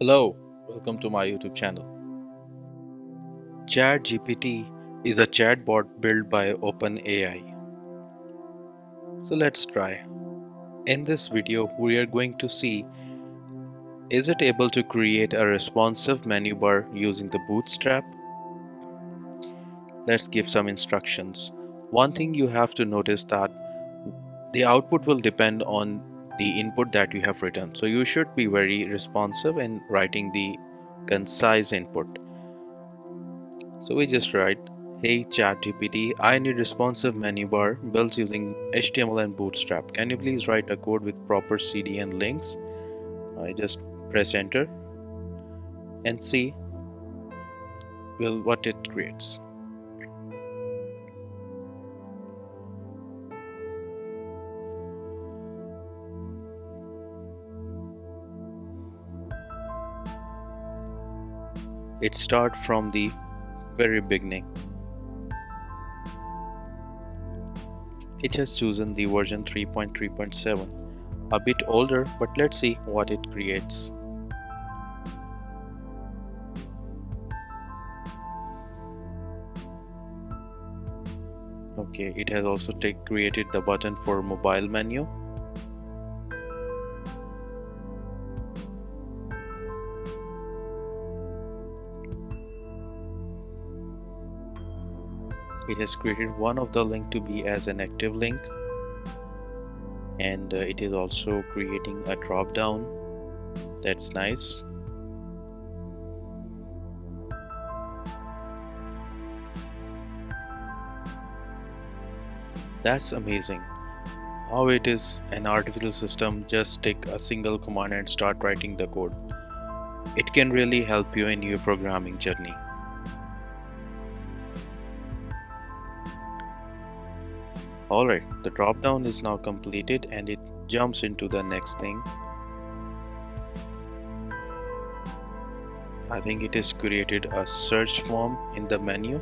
Hello, welcome to my YouTube channel. ChatGPT is a chatbot built by OpenAI. So let's try. In this video, we are going to see, is it able to create a responsive menu bar using the Bootstrap? Let's give some instructions. One thing you have to notice that the output will depend on the input that you have written. So you should be very responsive in writing the concise input. So we just write, hey ChatGPT, I need responsive menu bar built using HTML and Bootstrap. Can you please write a code with proper CD and links? I just press enter and see what it creates. It starts from the very beginning. It has chosen the version 3.3.7, a bit older, but let's see what it creates. Okay, it has also created the button for mobile menu. It has created one of the link to be as an active link, and it is also creating a drop down. That's nice. That's amazing. How it is an artificial system just take a single command and start writing the code. It can really help you in your programming journey. Alright, the drop down is now completed and it jumps into the next thing. I think it has created a search form in the menu.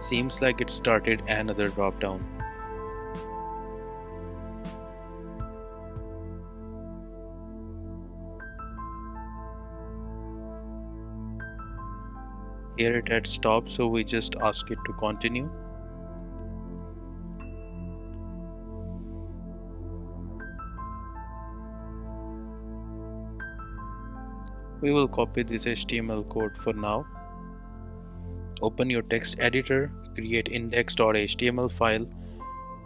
Seems like it started another drop down. Here it had stopped, so we just ask it to continue. We will copy this HTML code for now. Open your text editor, create index.html file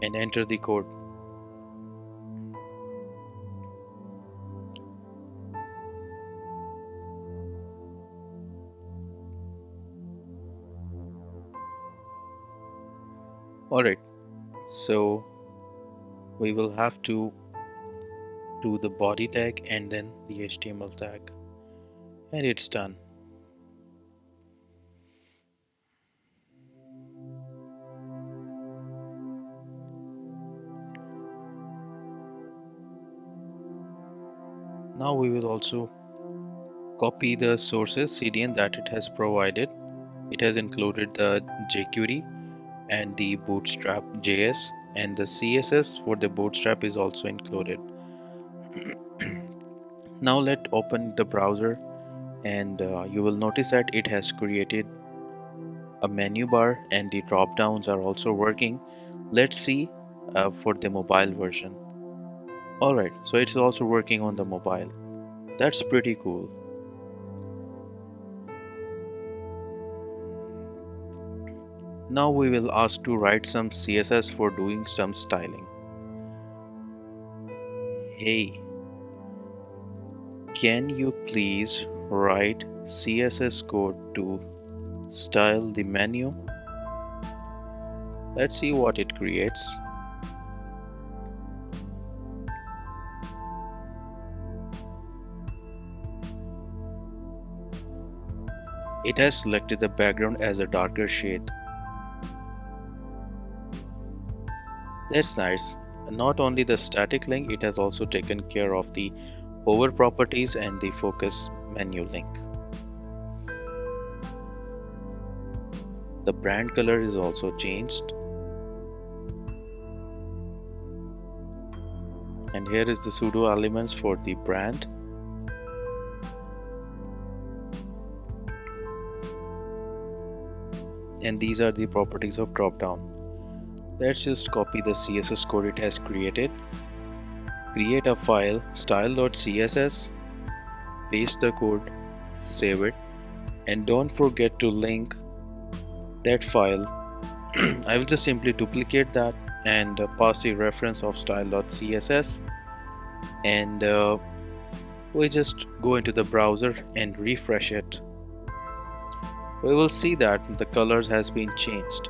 and enter the code. Alright, so we will have to do the body tag and then the HTML tag, and it's done. Now we will also copy the sources CDN that it has provided. It has included the jQuery and the Bootstrap JS, and the CSS for the Bootstrap is also included. Now let's open the browser, and you will notice that it has created a menu bar and the drop downs are also working. Let's see for the mobile version. Alright, so it's also working on the mobile. That's pretty cool. Now we will ask to write some CSS for doing some styling. Hey, can you please write CSS code to style the menu? Let's see what it creates. It has selected the background as a darker shade. That's nice. Not only the static link, it has also taken care of the hover properties and the focus menu link. The brand color is also changed. And here is the pseudo elements for the brand. And these are the properties of dropdown. Let's just copy the CSS code it has created. Create a file style.css, paste the code, save it, and don't forget to link that file. I will just simply duplicate that and pass the reference of style.css, and we just go into the browser and refresh it. We will see that the colors has been changed.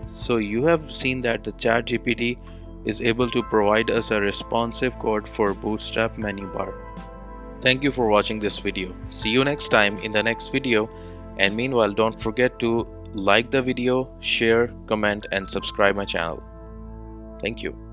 So you have seen that the ChatGPT is able to provide us a responsive code for Bootstrap Menu Bar. Thank you for watching this video. See you next time in the next video, and meanwhile don't forget to like the video, share, comment and subscribe my channel. Thank you.